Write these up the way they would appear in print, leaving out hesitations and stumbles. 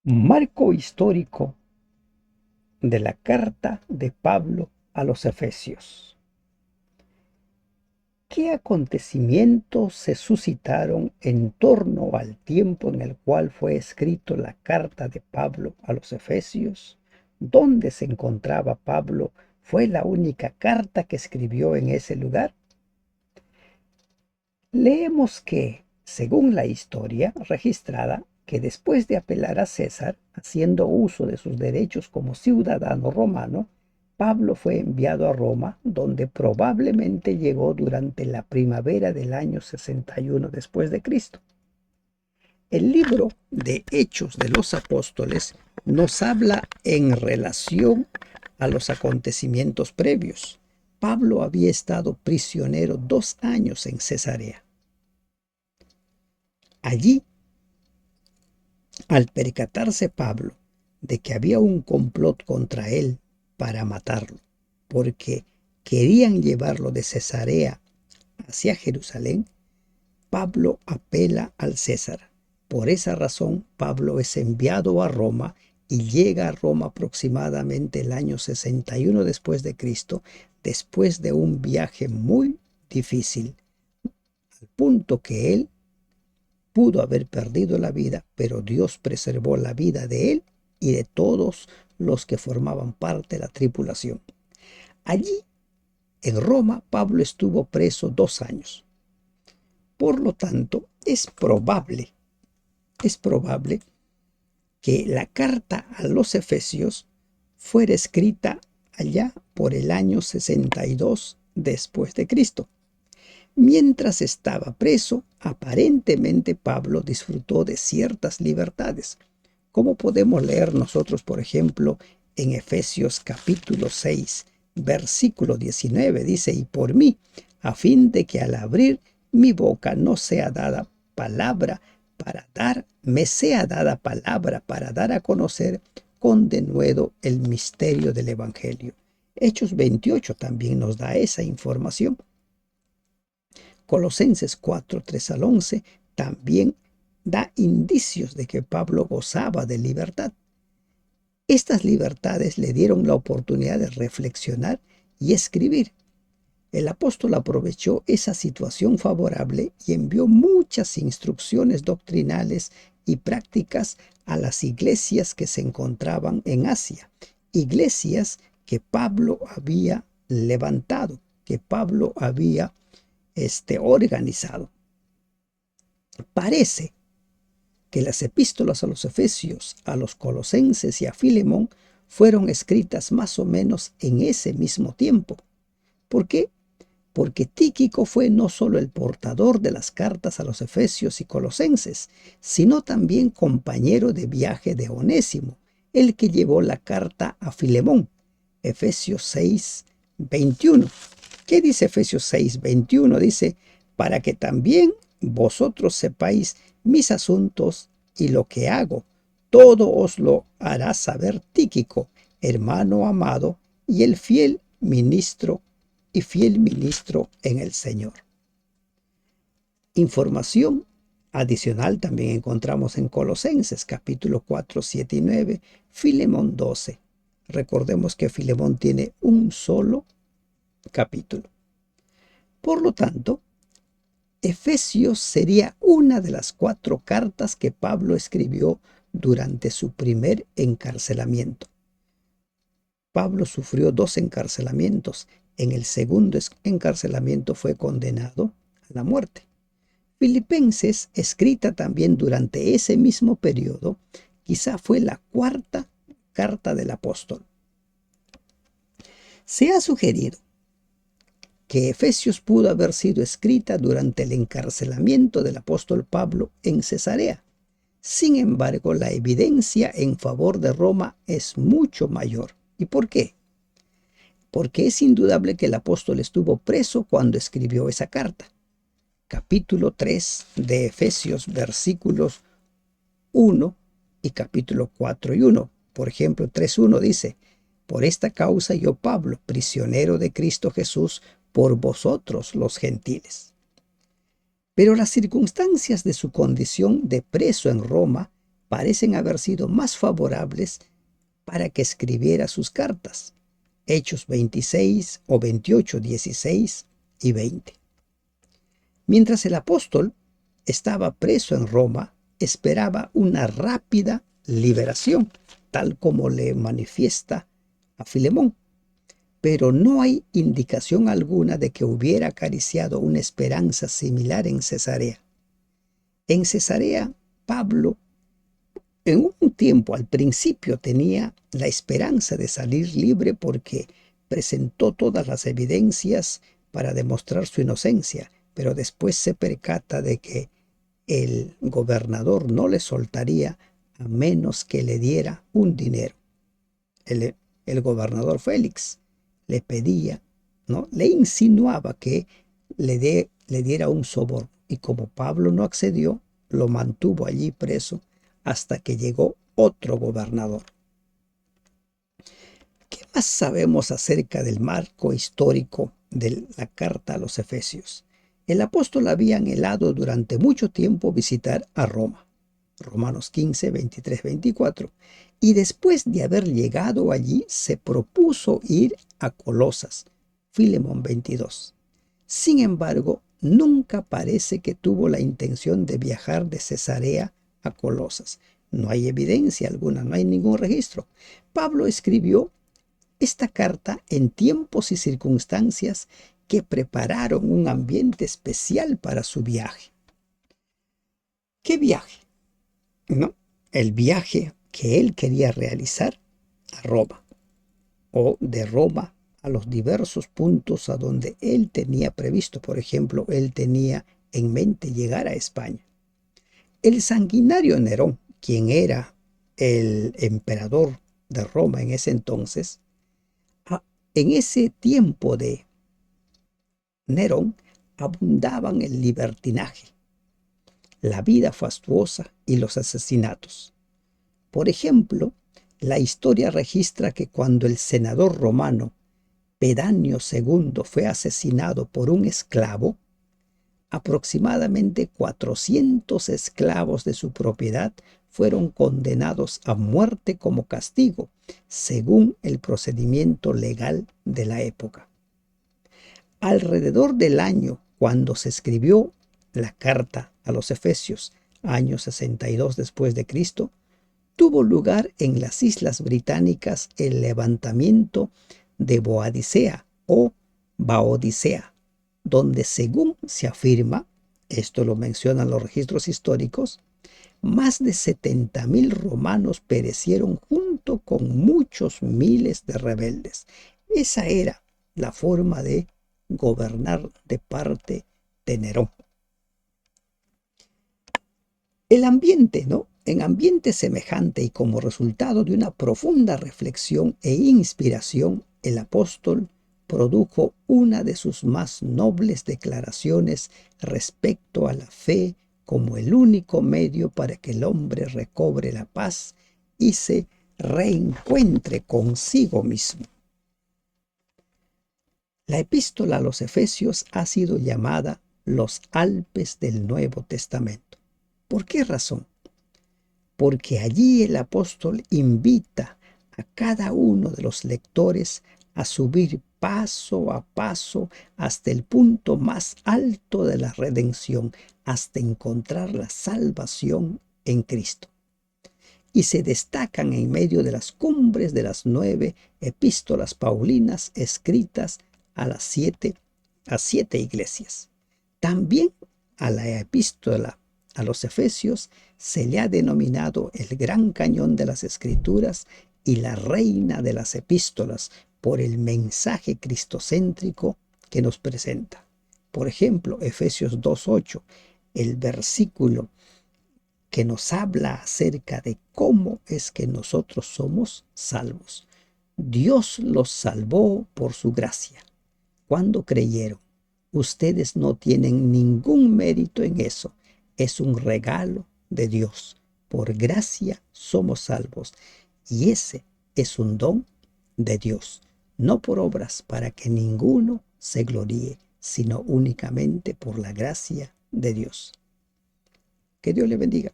Marco histórico de la carta de Pablo a los Efesios. ¿Qué acontecimientos se suscitaron en torno al tiempo en el cual fue escrito la carta de Pablo a los Efesios? ¿Dónde se encontraba Pablo? ¿Fue la única carta que escribió en ese lugar? Leemos que, según la historia registrada, que después de apelar a César, haciendo uso de sus derechos como ciudadano romano, Pablo fue enviado a Roma, donde probablemente llegó durante la primavera del año 61 después de Cristo. El libro de Hechos de los Apóstoles nos habla en relación a los acontecimientos previos. Pablo había estado prisionero 2 años en Cesarea. Allí, al percatarse Pablo de que había un complot contra él para matarlo, porque querían llevarlo de Cesarea hacia Jerusalén, Pablo apela al César. Por esa razón, Pablo es enviado a Roma y llega a Roma aproximadamente el año 61 después de Cristo, después de un viaje muy difícil, al punto que él pudo haber perdido la vida, pero Dios preservó la vida de él y de todos los que formaban parte de la tripulación. Allí, en Roma, Pablo estuvo preso 2 años. Por lo tanto, es probable que la carta a los Efesios fuera escrita allá por el año 62 después de Cristo. Mientras estaba preso, aparentemente Pablo disfrutó de ciertas libertades, como podemos leer nosotros, por ejemplo, en Efesios capítulo 6, versículo 19, dice, y por mí, a fin de que al abrir mi boca no sea dada palabra me sea dada palabra para dar a conocer con denuedo el misterio del Evangelio. Hechos 28 también nos da esa información. Colosenses 4, 3 al 11 también da indicios de que Pablo gozaba de libertad. Estas libertades le dieron la oportunidad de reflexionar y escribir. El apóstol aprovechó esa situación favorable y envió muchas instrucciones doctrinales y prácticas a las iglesias que se encontraban en Asia, iglesias que Pablo había levantado, que Pablo había organizado. Parece que las epístolas a los Efesios, a los Colosenses y a Filemón fueron escritas más o menos en ese mismo tiempo. ¿Por qué? Porque Tíquico fue no solo el portador de las cartas a los Efesios y Colosenses, sino también compañero de viaje de Onésimo, el que llevó la carta a Filemón. Efesios 6, 21. ¿Qué dice Efesios 6, 21? Dice, para que también vosotros sepáis mis asuntos y lo que hago. Todo os lo hará saber Tíquico, hermano amado y el fiel ministro en el Señor. Información adicional también encontramos en Colosenses capítulo 4, 7 y 9, Filemón 12. Recordemos que Filemón tiene un solo capítulo. Por lo tanto, Efesios sería una de las 4 cartas que Pablo escribió durante su primer encarcelamiento. Pablo sufrió 2 encarcelamientos. En el segundo encarcelamiento fue condenado a la muerte. Filipenses, escrita también durante ese mismo periodo, quizá fue la 4ª carta del apóstol. Se ha sugerido que Efesios pudo haber sido escrita durante el encarcelamiento del apóstol Pablo en Cesarea. Sin embargo, la evidencia en favor de Roma es mucho mayor. ¿Y por qué? Porque es indudable que el apóstol estuvo preso cuando escribió esa carta. Capítulo 3 de Efesios, versículos 1 y capítulo 4 y 1. Por ejemplo, 3:1 dice, por esta causa yo, Pablo, prisionero de Cristo Jesús, por vosotros los gentiles. Pero las circunstancias de su condición de preso en Roma parecen haber sido más favorables para que escribiera sus cartas. Hechos 26 o 28, 16 y 20. Mientras el apóstol estaba preso en Roma, esperaba una rápida liberación, tal como le manifiesta a Filemón. Pero no hay indicación alguna de que hubiera acariciado una esperanza similar en Cesarea. En Cesarea, Pablo, en un tiempo al principio, tenía la esperanza de salir libre porque presentó todas las evidencias para demostrar su inocencia, pero después se percata de que el gobernador no le soltaría a menos que le diera un dinero. El gobernador Félix le pedía, ¿no? Le insinuaba que le diera un soborno. Y como Pablo no accedió, lo mantuvo allí preso hasta que llegó otro gobernador. ¿Qué más sabemos acerca del marco histórico de la carta a los Efesios? El apóstol había anhelado durante mucho tiempo visitar a Roma. Romanos 15, 23, 24. Y después de haber llegado allí, se propuso ir a Colosas. Filemón 22. Sin embargo, nunca parece que tuvo la intención de viajar de Cesarea a Colosas. No hay evidencia alguna, no hay ningún registro. Pablo escribió esta carta en tiempos y circunstancias que prepararon un ambiente especial para su viaje. ¿Qué viaje? ¿No? El viaje que él quería realizar a Roma, o de Roma a los diversos puntos a donde él tenía previsto. Por ejemplo, él tenía en mente llegar a España. El sanguinario Nerón, quien era el emperador de Roma en ese entonces, en ese tiempo de Nerón abundaban el libertinaje, la vida fastuosa y los asesinatos. Por ejemplo, la historia registra que cuando el senador romano Pedanio II fue asesinado por un esclavo, aproximadamente 400 esclavos de su propiedad fueron condenados a muerte como castigo, según el procedimiento legal de la época. Alrededor del año cuando se escribió la carta a los Efesios, año 62 después de Cristo, tuvo lugar en las Islas Británicas el levantamiento de Boadicea o Baodicea, donde según se afirma, esto lo mencionan los registros históricos, más de 70,000 romanos perecieron junto con muchos miles de rebeldes. Esa era la forma de gobernar de parte de Nerón. El ambiente, ¿no? En ambiente semejante y como resultado de una profunda reflexión e inspiración, el apóstol produjo una de sus más nobles declaraciones respecto a la fe como el único medio para que el hombre recobre la paz y se reencuentre consigo mismo. La epístola a los Efesios ha sido llamada los Alpes del Nuevo Testamento. ¿Por qué razón? Porque allí el apóstol invita a cada uno de los lectores a subir paso a paso hasta el punto más alto de la redención, hasta encontrar la salvación en Cristo. Y se destacan en medio de las cumbres de las 9 epístolas paulinas escritas a siete iglesias. También a la epístola a los Efesios se le ha denominado el gran cañón de las Escrituras y la reina de las epístolas por el mensaje cristocéntrico que nos presenta. Por ejemplo, Efesios 2:8, el versículo que nos habla acerca de cómo es que nosotros somos salvos. Dios los salvó por su gracia. Cuando creyeron, ustedes no tienen ningún mérito en eso. Es un regalo de Dios. Por gracia somos salvos. Y ese es un don de Dios, no por obras para que ninguno se gloríe, sino únicamente por la gracia de Dios. Que Dios le bendiga.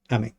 Amén.